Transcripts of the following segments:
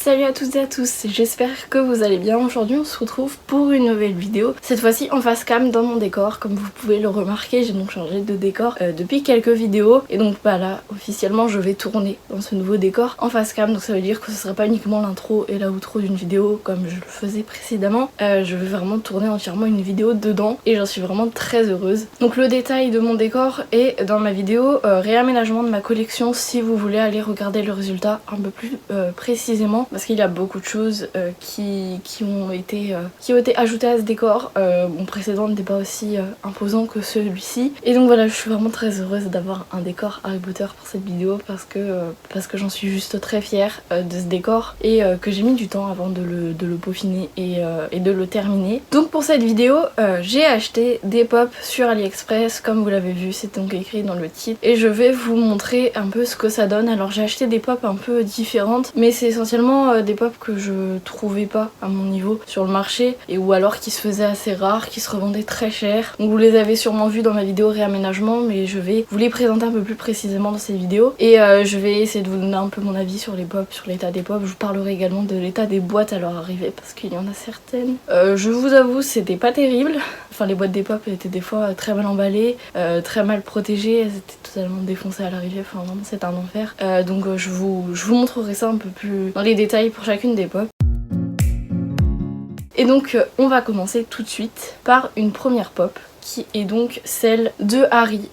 Salut à toutes et à tous, j'espère que vous allez bien. Aujourd'hui on se retrouve pour une nouvelle vidéo, cette fois-ci en face cam dans mon décor. Comme vous pouvez le remarquer, j'ai donc changé de décor depuis quelques vidéos, et donc bah là officiellement je vais tourner dans ce nouveau décor en face cam. Donc ça veut dire que ce sera pas uniquement l'intro et la outro d'une vidéo comme je le faisais précédemment, je vais vraiment tourner entièrement une vidéo dedans et j'en suis vraiment très heureuse. Donc le détail de mon décor est dans ma vidéo réaménagement de ma collection, si vous voulez aller regarder le résultat un peu plus précisément, parce qu'il y a beaucoup de choses qui ont été ajoutées à ce décor. Mon précédent n'était pas aussi imposant que celui-ci, et donc voilà, je suis vraiment très heureuse d'avoir un décor Harry Potter pour cette vidéo parce que j'en suis juste très fière de ce décor et que j'ai mis du temps avant de le peaufiner et de le terminer. Donc pour cette vidéo j'ai acheté des pops sur AliExpress, comme vous l'avez vu, c'est donc écrit dans le titre, et je vais vous montrer un peu ce que ça donne. Alors j'ai acheté des pops un peu différentes, mais c'est essentiellement des pop que je trouvais pas à mon niveau sur le marché, et ou alors qui se faisaient assez rares, qui se revendaient très cher. Donc vous les avez sûrement vus dans ma vidéo réaménagement, mais je vais vous les présenter un peu plus précisément dans cette vidéo, et je vais essayer de vous donner un peu mon avis sur les pop, sur l'état des pop. Je vous parlerai également de l'état des boîtes à leur arrivée, parce qu'il y en a certaines, je vous avoue, c'était pas terrible. Enfin, les boîtes des pop étaient des fois très mal emballées, très mal protégées, elles étaient totalement défoncées à l'arrivée, enfin vraiment c'était un enfer. Donc je vous montrerai ça un peu plus dans les détails pour chacune des pop. Et donc on va commencer tout de suite par une première pop, qui est donc celle de Harry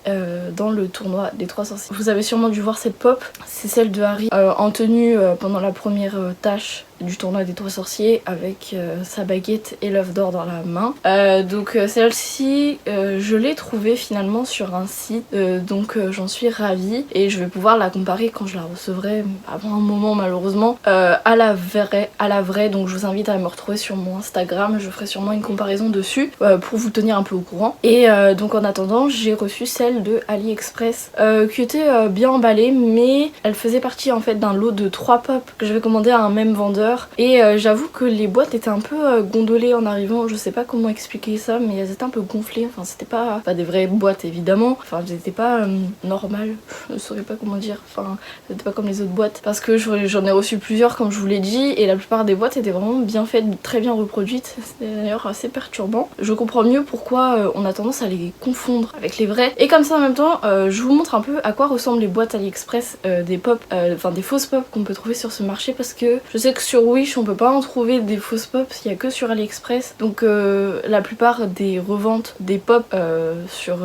dans le tournoi des 3 sorciers. Vous avez sûrement dû voir cette pop, c'est celle de Harry en tenue pendant la première tâche du tournoi des 3 sorciers, avec sa baguette et l'œuf d'or dans la main. Donc celle-ci, je l'ai trouvée finalement sur un site, donc j'en suis ravie, et je vais pouvoir la comparer quand je la recevrai, avant un moment malheureusement, à la vraie. Donc je vous invite à me retrouver sur mon Instagram, je ferai sûrement une comparaison dessus pour vous tenir un peu au courant. Et donc en attendant, j'ai reçu celle de AliExpress qui était bien emballée, mais elle faisait partie en fait d'un lot de 3 pop que j'avais commandé à un même vendeur. Et j'avoue que les boîtes étaient un peu gondolées en arrivant, je sais pas comment expliquer ça, mais elles étaient un peu gonflées. Enfin c'était pas des vraies boîtes évidemment, enfin elles étaient pas normales, je saurais pas comment dire, enfin c'était pas comme les autres boîtes, parce que j'en ai reçu plusieurs comme je vous l'ai dit, et la plupart des boîtes étaient vraiment bien faites, très bien reproduites. C'était d'ailleurs assez perturbant. Je comprends mieux pourquoi on a tendance à les confondre avec les vraies. Et comme ça en même temps, je vous montre un peu à quoi ressemblent les boîtes AliExpress des pop, enfin des fausses pop qu'on peut trouver sur ce marché, parce que je sais que sur Wish on peut pas en trouver des fausses pop, il y a que sur AliExpress. Donc la plupart des reventes des pop sur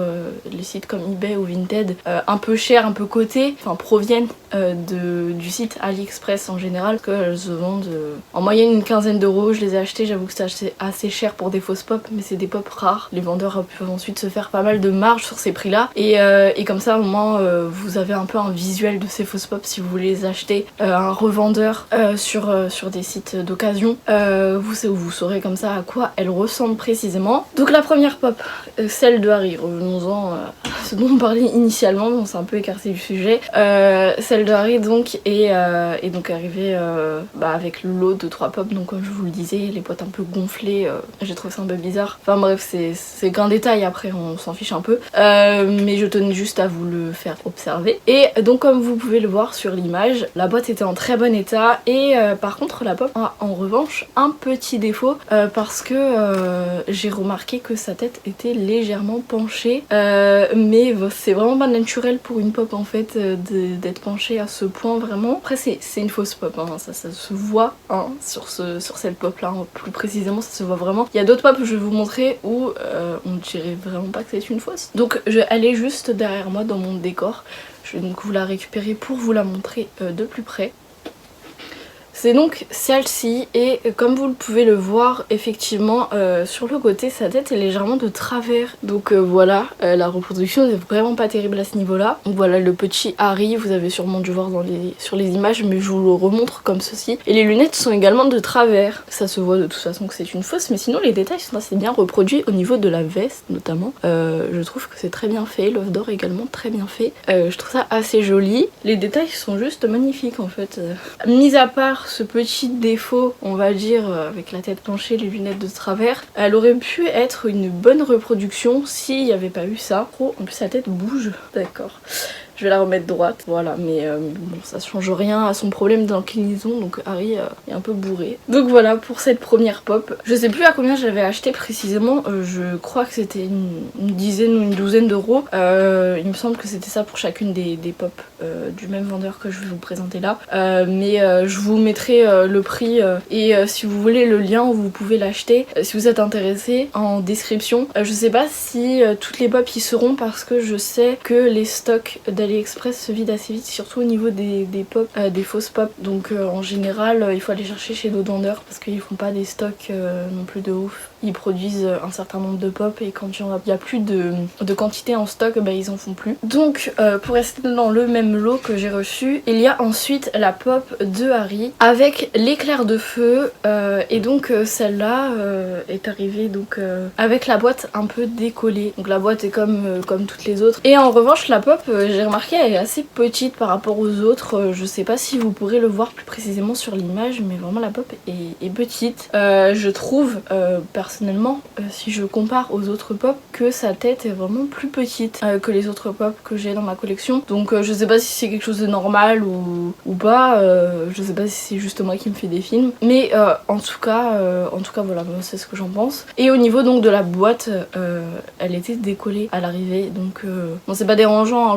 les sites comme eBay ou Vinted, un peu chères, un peu cotées, enfin proviennent du site AliExpress en général, qu'elles se vendent en moyenne une quinzaine d'euros. Je les ai achetées, j'avoue que c'était assez cher pour des fausses pop, mais c'est des pop rares. Les vendeurs peuvent ensuite se faire pas mal de marge sur ces prix là, et comme ça au moins vous avez un peu un visuel de ces fausses pop si vous voulez les acheter à un revendeur sur des sites d'occasion. Vous saurez comme ça à quoi elles ressemblent précisément. Donc la première pop, celle de Harry, revenons-en à ce dont on parlait initialement, on s'est un peu écarté du sujet. Celle de Harry donc est donc arrivée avec le lot de 3 pop, donc comme je vous le disais, les boîtes un peu gonflées, j'ai trouvé ça un peu bizarre. Enfin bref, c'est qu'un détail, après on s'en fiche un peu, mais je tenais juste à vous le faire observer. Et donc comme vous pouvez le voir sur l'image, la boîte était en très bon état, et par contre la pop a en revanche un petit défaut, parce que j'ai remarqué que sa tête était légèrement penchée, mais c'est vraiment pas naturel pour une pop en fait d'être penchée à ce point vraiment. Après c'est une fausse pop, hein, ça se voit hein, sur cette pop là, hein, plus précisément ça se voit vraiment. Il y a d'autres pop que je vais vous montrer où on ne dirait vraiment pas que c'est une fausse. Donc elle est juste derrière moi dans mon décor, je vais donc vous la récupérer pour vous la montrer de plus près. C'est donc celle-ci, et comme vous le pouvez le voir, effectivement sur le côté sa tête est légèrement de travers, donc voilà, la reproduction n'est vraiment pas terrible à ce niveau là. Donc voilà le petit Harry, vous avez sûrement dû voir sur les images, mais je vous le remontre comme ceci. Et les lunettes sont également de travers, ça se voit de toute façon que c'est une fausse, mais sinon les détails sont assez bien reproduits au niveau de la veste notamment. Je trouve que c'est très bien fait, l'œuf d'or également très bien fait, je trouve ça assez joli. Les détails sont juste magnifiques en fait, mis à part ce petit défaut, on va dire, avec la tête penchée, les lunettes de travers, elle aurait pu être une bonne reproduction s'il n'y avait pas eu ça. Oh, en plus sa tête bouge, d'accord. Je vais la remettre droite, voilà, mais bon, ça change rien à son problème d'inclinaison, donc Harry est un peu bourré. Donc voilà pour cette première pop. Je sais plus à combien j'avais acheté précisément, je crois que c'était une dizaine ou une douzaine d'euros. Il me semble que c'était ça pour chacune des pop du même vendeur que je vais vous présenter là. Mais je vous mettrai le prix et si vous voulez le lien où vous pouvez l'acheter, si vous êtes intéressé, en description. Je sais pas si toutes les pop y seront parce que je sais que les stocks d'AliExpress se vident assez vite, surtout au niveau des pop, des fausses pop. Donc en général il faut aller chercher chez d'autres vendeurs parce qu'ils font pas des stocks non plus de ouf. Ils produisent un certain nombre de pop et quand il y a plus de quantité en stock, bah, ils en font plus. Donc pour rester dans le même lot que j'ai reçu, il y a ensuite la pop de Harry avec l'éclair de feu et donc celle-là est arrivée donc avec la boîte un peu décollée. Donc la boîte est comme toutes les autres. Et en revanche la pop, j'ai remarqué, elle est assez petite par rapport aux autres. Je sais pas si vous pourrez le voir plus précisément sur l'image, mais vraiment la pop est petite. Je trouve personnellement, si je compare aux autres pop, que sa tête est vraiment plus petite que les autres pop que j'ai dans ma collection. Donc je sais pas si c'est quelque chose de normal ou pas, je sais pas si c'est juste moi qui me fais des films, mais en tout cas voilà, c'est ce que j'en pense. Et au niveau donc de la boîte, elle était décollée à l'arrivée, donc bon, c'est pas dérangeant, hein,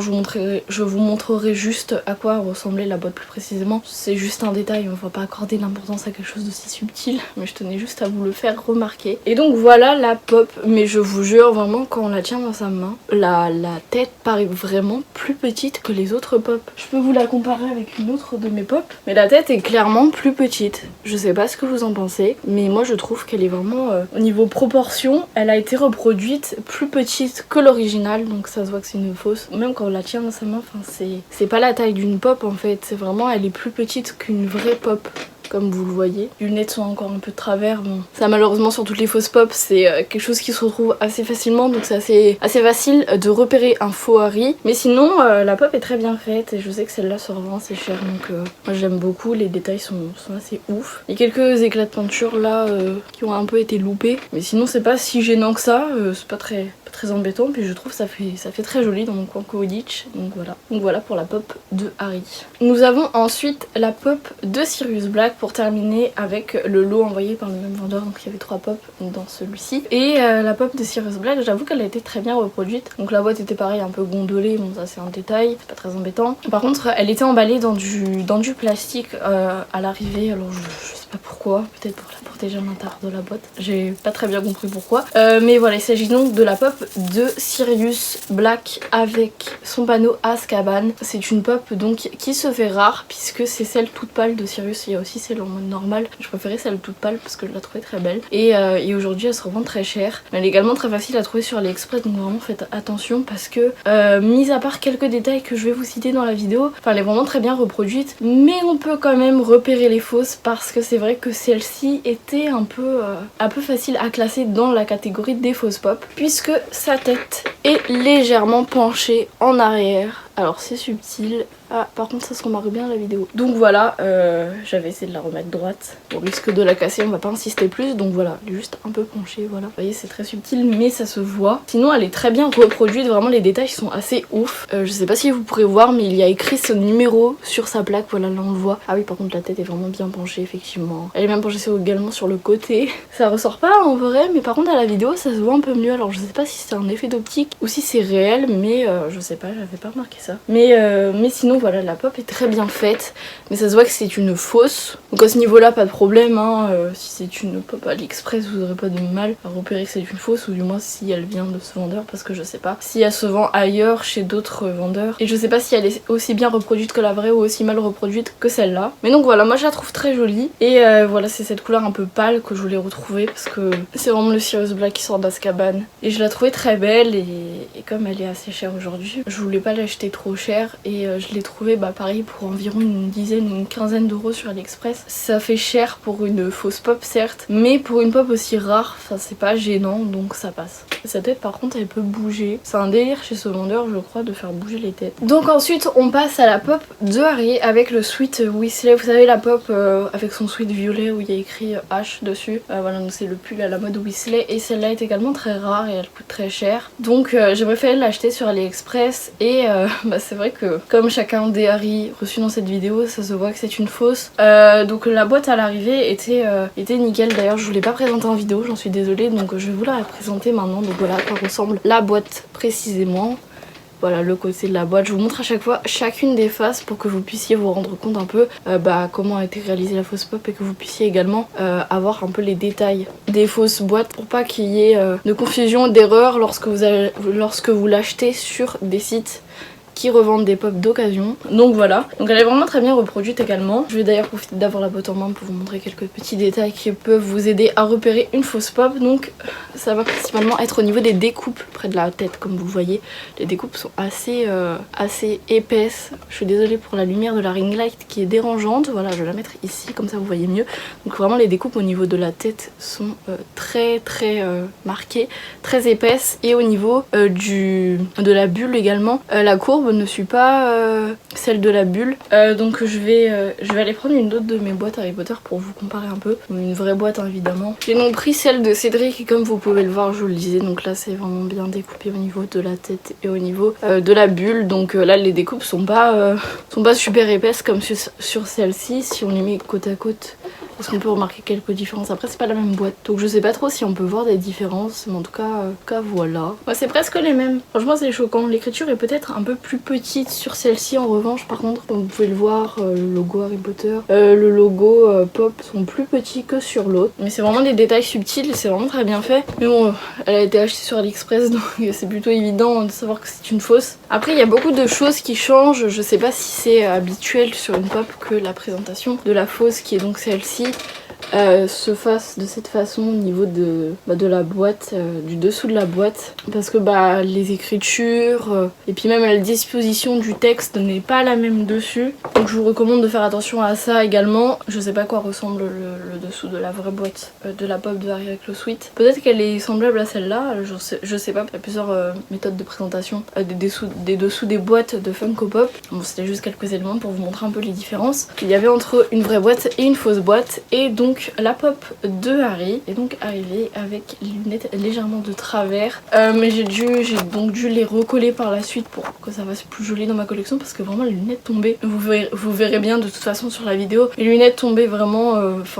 je vous montrerai juste à quoi ressemblait la boîte plus précisément. C'est juste un détail, on va pas accorder l'importance à quelque chose d'aussi subtil, mais je tenais juste à vous le faire remarquer. Et donc voilà la pop, mais je vous jure vraiment quand on la tient dans sa main, la tête paraît vraiment plus petite que les autres pop. Je peux vous la comparer avec une autre de mes pop, mais la tête est clairement plus petite. Je sais pas ce que vous en pensez, mais moi je trouve qu'elle est vraiment au niveau proportion, elle a été reproduite plus petite que l'original, donc ça se voit que c'est une fausse. Même quand on la tient dans sa main, c'est pas la taille d'une pop en fait, c'est vraiment, elle est plus petite qu'une vraie pop. Comme vous le voyez. Les lunettes sont encore un peu de travers. Bon, ça malheureusement sur toutes les fausses pop c'est quelque chose qui se retrouve assez facilement, donc c'est assez facile de repérer un faux Harry. Mais sinon la pop est très bien faite et je sais que celle-là se revend assez cher, donc moi j'aime beaucoup, les détails sont assez ouf. Il y a quelques éclats de peinture là qui ont un peu été loupés, mais sinon c'est pas si gênant que ça, c'est pas très embêtant, puis je trouve ça fait très joli dans mon coin Quidditch, donc voilà pour la pop de Harry. Nous avons ensuite la pop de Sirius Black pour terminer avec le lot envoyé par le même vendeur, donc il y avait 3 pop dans celui-ci. Et la pop de Sirius Black, j'avoue qu'elle a été très bien reproduite, donc la boîte était pareil un peu gondolée, bon ça c'est un détail, c'est pas très embêtant. Par contre elle était emballée dans du plastique à l'arrivée, alors je sais pas pourquoi, peut-être pour la protéger à l'intérieur de la boîte, j'ai pas très bien compris pourquoi. Mais voilà, il s'agit donc de la pop de Sirius Black avec son panneau Azkaban. C'est une pop donc qui se fait rare puisque c'est celle toute pâle de Sirius, il y a aussi celle en mode normal. Je préférais celle toute pâle parce que je la trouvais très belle. Et aujourd'hui elle se revend très cher. Mais elle est également très facile à trouver sur AliExpress, donc vraiment faites attention parce que mis à part quelques détails que je vais vous citer dans la vidéo, enfin elle est vraiment très bien reproduite, mais on peut quand même repérer les fausses parce que c'est vrai que celle-ci était un peu facile à classer dans la catégorie des fausses pop puisque sa tête est légèrement penchée en arrière. Alors c'est subtil. Ah, par contre ça se remarque bien à la vidéo. Donc voilà, j'avais essayé de la remettre droite. Au risque de la casser, on va pas insister plus. Donc voilà, elle est juste un peu penchée, voilà. Vous voyez, c'est très subtil, mais ça se voit. Sinon, elle est très bien reproduite. Vraiment, les détails sont assez ouf. Je sais pas si vous pourrez voir, mais il y a écrit ce numéro sur sa plaque. Voilà, là on le voit. Ah oui, par contre, la tête est vraiment bien penchée, effectivement. Elle est même penchée également sur le côté. Ça ressort pas en vrai, mais par contre, à la vidéo, ça se voit un peu mieux. Alors, je sais pas si c'est un effet d'optique ou si c'est réel, mais je sais pas, j'avais pas remarqué ça. Mais sinon, voilà, la pop est très bien faite, mais ça se voit que c'est une fausse. Donc à ce niveau-là, pas de problème, hein. Si c'est une pop AliExpress, vous n'aurez pas de mal à repérer que c'est une fausse, ou du moins si elle vient de ce vendeur, parce que je sais pas si elle se vend ailleurs chez d'autres vendeurs. Et je sais pas si elle est aussi bien reproduite que la vraie ou aussi mal reproduite que celle-là. Mais donc voilà, moi je la trouve très jolie. Et voilà, c'est cette couleur un peu pâle que je voulais retrouver, parce que c'est vraiment le Sirius Black qui sort d'Azkaban. Et je la trouvais très belle, et comme elle est assez chère aujourd'hui, je voulais pas l'acheter trop cher, et je l'ai trouvé trouvé pareil pour environ une dizaine ou une quinzaine d'euros sur AliExpress. Ça fait cher pour une fausse pop certes, mais pour une pop aussi rare, enfin c'est pas gênant donc ça passe. Sa tête par contre elle peut bouger. C'est un délire chez ce vendeur je crois de faire bouger les têtes. Donc ensuite on passe à la pop de Harry avec le sweat Weasley. Vous savez la pop avec son sweat violet où il y a écrit H dessus. Voilà donc c'est le pull à la mode Weasley et celle-là est également très rare et elle coûte très cher. Donc j'ai préféré l'acheter sur AliExpress et c'est vrai que comme chacun des Harry reçus dans cette vidéo ça se voit que c'est une fausse. Donc la boîte à l'arrivée était nickel. D'ailleurs je vous l'ai pas présentée en vidéo, j'en suis désolée donc je vais vous la présenter maintenant. Donc voilà à quoi ressemble la boîte précisément. Voilà le côté de la boîte, je vous montre à chaque fois chacune des faces pour que vous puissiez vous rendre compte un peu comment a été réalisée la fausse pop et que vous puissiez également avoir un peu les détails des fausses boîtes pour pas qu'il y ait de confusion, d'erreur lorsque vous l'achetez sur des sites qui revendent des pop d'occasion. Donc voilà, donc elle est vraiment très bien reproduite également. Je vais d'ailleurs profiter d'avoir la boîte en main pour vous montrer quelques petits détails qui peuvent vous aider à repérer une fausse pop. Donc ça va principalement être au niveau des découpes près de la tête comme vous le voyez. Les découpes sont assez épaisses. Je suis désolée pour la lumière de la ring light qui est dérangeante. Voilà, je vais la mettre ici comme ça vous voyez mieux. Donc vraiment les découpes au niveau de la tête sont très marquées, très épaisses. Et au niveau de la bulle également, la courbe ne suit pas celle de la bulle. Donc je vais aller prendre une autre de mes boîtes Harry Potter pour vous comparer un peu. Une vraie boîte hein, évidemment. J'ai donc pris celle de Cédric et comme vous pouvez le voir je vous le disais donc là c'est vraiment bien découpé au niveau de la tête et au niveau de la bulle. Donc là les découpes sont pas super épaisses comme sur celle-ci. Si on les met côte à côte est-ce qu'on peut remarquer quelques différences? Après c'est pas la même boîte donc je sais pas trop si on peut voir des différences mais en tout cas voilà. Ouais, c'est presque les mêmes. Franchement c'est choquant. L'écriture est peut-être un peu plus petite sur celle-ci en revanche par contre comme vous pouvez le voir le logo Harry Potter, le logo pop sont plus petits que sur l'autre. Mais c'est vraiment des détails subtils et c'est vraiment très bien fait. Mais bon elle a été achetée sur AliExpress donc c'est plutôt évident de savoir que c'est une fausse. Après il y a beaucoup de choses qui changent. Je sais pas si c'est habituel sur une pop que la présentation de la fausse qui est donc celle-ci se fasse de cette façon au niveau de la boîte, du dessous de la boîte parce que les écritures et puis même la disposition du texte n'est pas la même dessus donc je vous recommande de faire attention à ça également. Je sais pas à quoi ressemble le dessous de la vraie boîte de la pop de Harry avec le sweat, peut-être qu'elle est semblable à celle-là, je sais pas, il y a plusieurs méthodes de présentation des dessous des boîtes de Funko Pop. Bon c'était juste quelques éléments pour vous montrer un peu les différences qu'il y avait entre une vraie boîte et une fausse boîte. Et donc la pop de Harry est donc arrivée avec les lunettes légèrement de travers mais j'ai donc dû les recoller par la suite pour que ça fasse plus joli dans ma collection parce que vraiment les lunettes tombaient, vous verrez bien de toute façon sur la vidéo, les lunettes tombaient vraiment,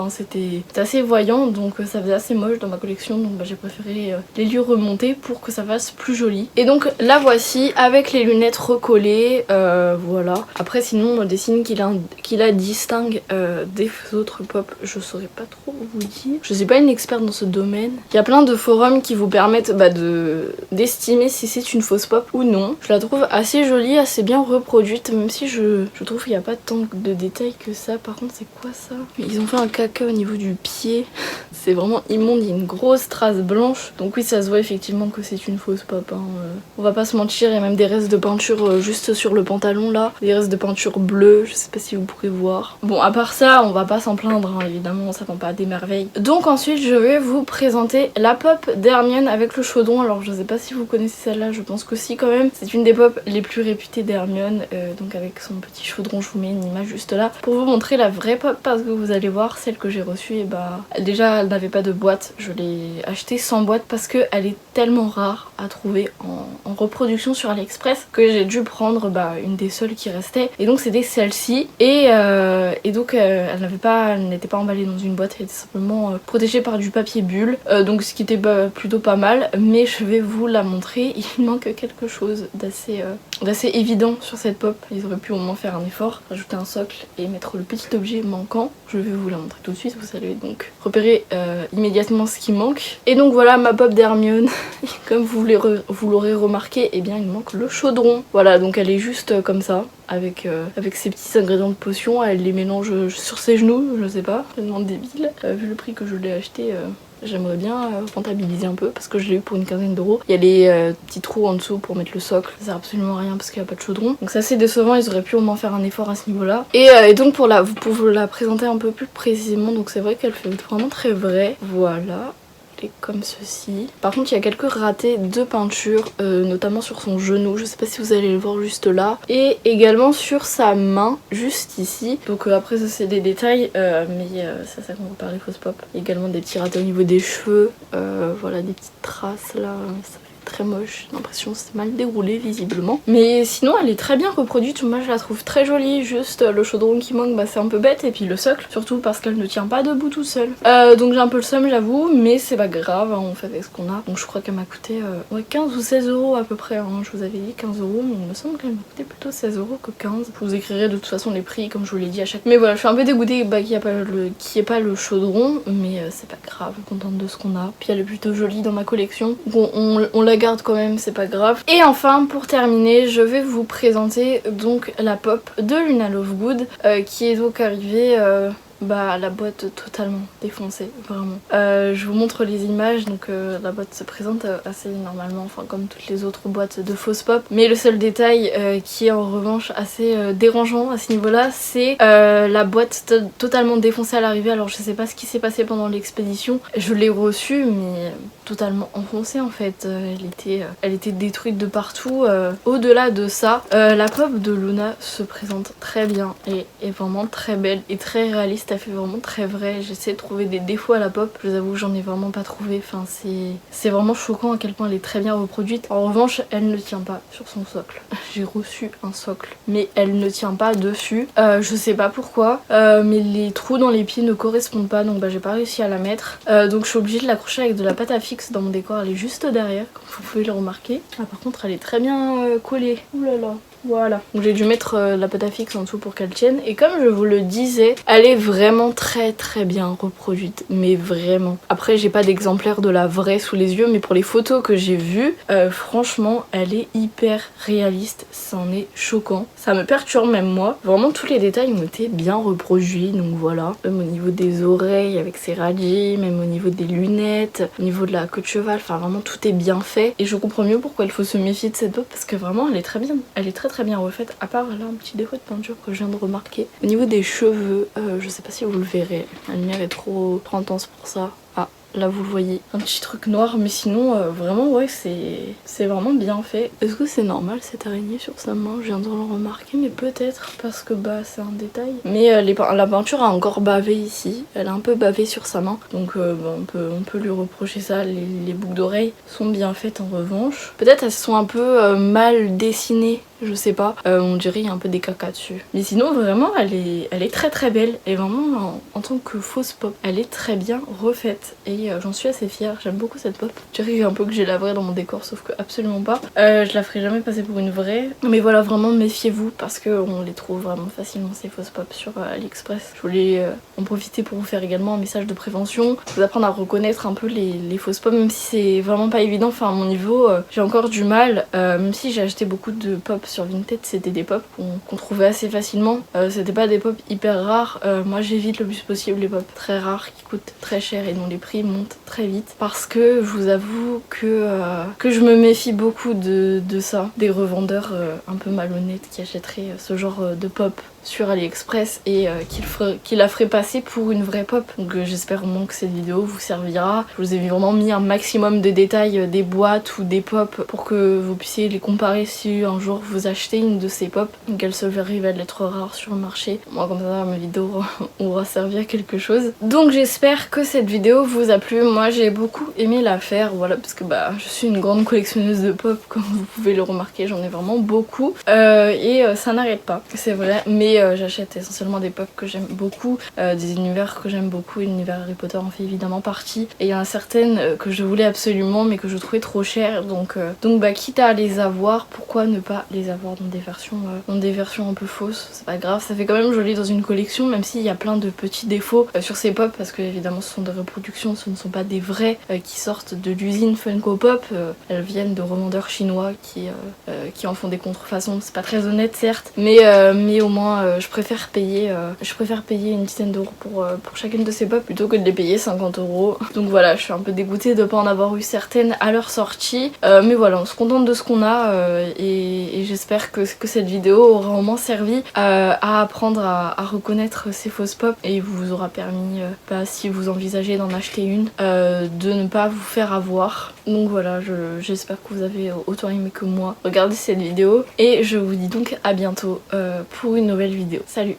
c'était assez voyant donc ça faisait assez moche dans ma collection donc j'ai préféré les lui remonter pour que ça fasse plus joli. Et donc la voici avec les lunettes recollées, voilà. Après sinon des signes qui la distinguent des autres pop je saurais pas trop vous dire. Je suis pas une experte dans ce domaine. Il y a plein de forums qui vous permettent d'estimer si c'est une fausse pop ou non. Je la trouve assez jolie, assez bien reproduite même si je trouve qu'il n'y a pas tant de détails que ça. Par contre c'est quoi ça? Ils ont fait un caca au niveau du pied. C'est vraiment immonde, il y a une grosse trace blanche. Donc oui ça se voit effectivement que c'est une fausse pop hein. On va pas se mentir, il y a même des restes de peinture juste sur le pantalon là. Des restes de peinture bleue, je sais pas si vous pourrez voir. Bon à part ça on va pas s'en plaindre hein, évidemment on s'attend pas à des merveilles. Donc ensuite je vais vous présenter la pop d'Hermione avec le chaudron. Alors je sais pas si vous connaissez celle-là, je pense que si quand même. C'est une des pop les plus réputées d'Hermione donc avec son petit chaudron. Je vous mets une image juste là pour vous montrer la vraie pop parce que vous allez voir celle que j'ai reçue et déjà elle n'avait pas de boîte. Je l'ai achetée sans boîte parce qu'elle est tellement rare à trouver en reproduction sur AliExpress que j'ai dû prendre une des seules qui restait et donc c'était celle-ci et donc elle n'était pas emballée dans une boîte, elle était simplement protégée par du papier bulle donc ce qui était plutôt pas mal mais je vais vous la montrer. Il manque quelque chose d'assez évident sur cette pop. Ils auraient pu au moins faire un effort, rajouter un socle et mettre le petit objet manquant. Je vais vous la montrer tout de suite, vous allez donc repérer immédiatement ce qui manque. Et donc voilà ma pop d'Hermione. Comme vous l'aurez remarqué, eh bien il manque le chaudron. Voilà donc elle est juste comme ça avec ses petits ingrédients de potion. Elle les mélange sur ses genoux, je sais pas, tellement débile. Vu le prix que je l'ai acheté, j'aimerais bien rentabiliser un peu parce que je l'ai eu pour une quinzaine d'euros. Il y a les petits trous en dessous pour mettre le socle, ça sert absolument à rien parce qu'il n'y a pas de chaudron. Donc c'est assez décevant, ils auraient pu au moins faire un effort à ce niveau là. Et donc pour vous la présenter un peu plus précisément, donc c'est vrai qu'elle fait vraiment très vrai, voilà. Comme ceci. Par contre il y a quelques ratés de peinture, notamment sur son genou, je sais pas si vous allez le voir juste là, et également sur sa main juste ici. Donc après ça c'est des détails, mais ça qu'on va parler fausse pop. Également des petits ratés au niveau des cheveux, voilà des petites traces là, ça très moche, j'ai l'impression que c'est mal déroulé visiblement. Mais sinon elle est très bien reproduite, moi je la trouve très jolie, juste le chaudron qui manque bah c'est un peu bête, et puis le socle, surtout parce qu'elle ne tient pas debout tout seul. Donc j'ai un peu le seum j'avoue, mais c'est pas grave, hein, on fait avec ce qu'on a. Donc je crois qu'elle m'a coûté ouais, 15 ou 16 euros à peu près, hein. Je vous avais dit 15 euros, mais il me semble qu'elle m'a coûté plutôt 16 euros que 15. Je vous écrirai de toute façon les prix comme je vous l'ai dit à chaque... Mais voilà, je suis un peu dégoûtée bah, qu'il n'y ait pas le chaudron, mais c'est pas grave, contente de ce qu'on a. Puis elle est plutôt jolie dans ma collection, bon, on la garde quand même, c'est pas grave. Et enfin pour terminer je vais vous présenter donc la pop de Luna Lovegood qui est donc arrivée bah la boîte totalement défoncée, vraiment. Je vous montre les images, donc la boîte se présente assez normalement, enfin comme toutes les autres boîtes de fausses pop. Mais le seul détail qui est en revanche assez dérangeant à ce niveau là, c'est la boîte totalement défoncée à l'arrivée. Alors je sais pas ce qui s'est passé pendant l'expédition, je l'ai reçue mais totalement enfoncée en fait, elle était détruite de partout. Au-delà de ça, la pop de Luna se présente très bien et est vraiment très belle et très réaliste. Elle fait vraiment très vrai. J'essaie de trouver des défauts à la pop, je vous avoue que j'en ai vraiment pas trouvé. Enfin c'est vraiment choquant à quel point elle est très bien reproduite. En revanche elle ne tient pas sur son socle. J'ai reçu un socle mais elle ne tient pas dessus, je sais pas pourquoi, mais les trous dans les pieds ne correspondent pas, donc bah j'ai pas réussi à la mettre, donc je suis obligée de l'accrocher avec de la pâte à fixe. Dans mon décor elle est juste derrière comme vous pouvez le remarquer. Ah par contre elle est très bien collée, ouh là là. Voilà, donc j'ai dû mettre la pâte à fixe en dessous pour qu'elle tienne, et comme je vous le disais, elle est vraiment très bien reproduite, mais vraiment. Après j'ai pas d'exemplaire de la vraie sous les yeux, mais pour les photos que j'ai vues, franchement elle est hyper réaliste, c'en est choquant. Ça me perturbe même moi, vraiment tous les détails ont été bien reproduits, donc voilà. Même au niveau des oreilles avec ses radis, même au niveau des lunettes, au niveau de la queue de cheval, enfin vraiment tout est bien fait. Et je comprends mieux pourquoi il faut se méfier de cette pop, parce que vraiment elle est très bien, elle est très bien refaite, à part là un petit défaut de peinture que je viens de remarquer. Au niveau des cheveux, je sais pas si vous le verrez, la lumière est trop intense pour ça. Ah, là vous le voyez, un petit truc noir, mais sinon vraiment ouais c'est vraiment bien fait. Est-ce que c'est normal cette araignée sur sa main? Je viens de le remarquer, mais peut-être parce que bah c'est un détail. Mais la peinture a encore bavé ici, elle a un peu bavé sur sa main, donc bah, on peut lui reprocher ça. Les boucles d'oreilles sont bien faites en revanche. Peut-être elles sont un peu mal dessinées, je sais pas, on dirait il y a un peu des caca dessus. Mais sinon vraiment elle est très belle, et vraiment en tant que fausse pop elle est très bien refaite, et j'en suis assez fière, j'aime beaucoup cette pop. Je dirais un peu que j'ai la vraie dans mon décor, sauf que absolument pas. Je la ferai jamais passer pour une vraie, mais voilà, vraiment méfiez-vous parce qu'on les trouve vraiment facilement ces fausses pop sur AliExpress. Je voulais en profiter pour vous faire également un message de prévention, vous apprendre à reconnaître un peu les fausses pop, même si c'est vraiment pas évident. Enfin à mon niveau j'ai encore du mal, même si j'ai acheté beaucoup de pop sur Vinted, c'était des pop qu'on trouvait assez facilement, c'était pas des pop hyper rares. Moi j'évite le plus possible les pop très rares qui coûtent très cher et dont les prix montent très vite, parce que je vous avoue que je me méfie beaucoup de ça, des revendeurs un peu malhonnêtes qui achèteraient ce genre de pop sur AliExpress et qui la ferait passer pour une vraie pop. Donc j'espère au moins que cette vidéo vous servira. Je vous ai vraiment mis un maximum de détails des boîtes ou des pop pour que vous puissiez les comparer si un jour vous achetez une de ces pop. Donc elle se révèle être rare sur le marché. Moi comme ça ma vidéo aura servi à quelque chose. Donc j'espère que cette vidéo vous a plu. Moi j'ai beaucoup aimé la faire, voilà, parce que bah je suis une grande collectionneuse de pop comme vous pouvez le remarquer, j'en ai vraiment beaucoup et ça n'arrête pas, c'est vrai, mais j'achète essentiellement des pop que j'aime beaucoup, des univers que j'aime beaucoup, l'univers Harry Potter en fait évidemment partie, et il y en a certaines que je voulais absolument mais que je trouvais trop chères, donc bah quitte à les avoir, pourquoi ne pas les avoir dans des versions un peu fausses, c'est pas grave, ça fait quand même joli dans une collection, même s'il y a plein de petits défauts sur ces pop, parce que évidemment ce sont des reproductions, ce ne sont pas des vrais qui sortent de l'usine Funko Pop, elles viennent de revendeurs chinois qui en font des contrefaçons, c'est pas très honnête certes, mais au moins je préfère payer une dizaine d'euros pour chacune de ces pop plutôt que de les payer 50 euros. Donc voilà, je suis un peu dégoûtée de pas en avoir eu certaines à leur sortie. Mais voilà, on se contente de ce qu'on a et j'espère que cette vidéo aura au moins servi à apprendre à reconnaître ces fausses pop et vous aura permis, si vous envisagez d'en acheter une, de ne pas vous faire avoir. Donc voilà, j'espère que vous avez autant aimé que moi regardez cette vidéo et je vous dis donc à bientôt pour une nouvelle vidéo. Salut!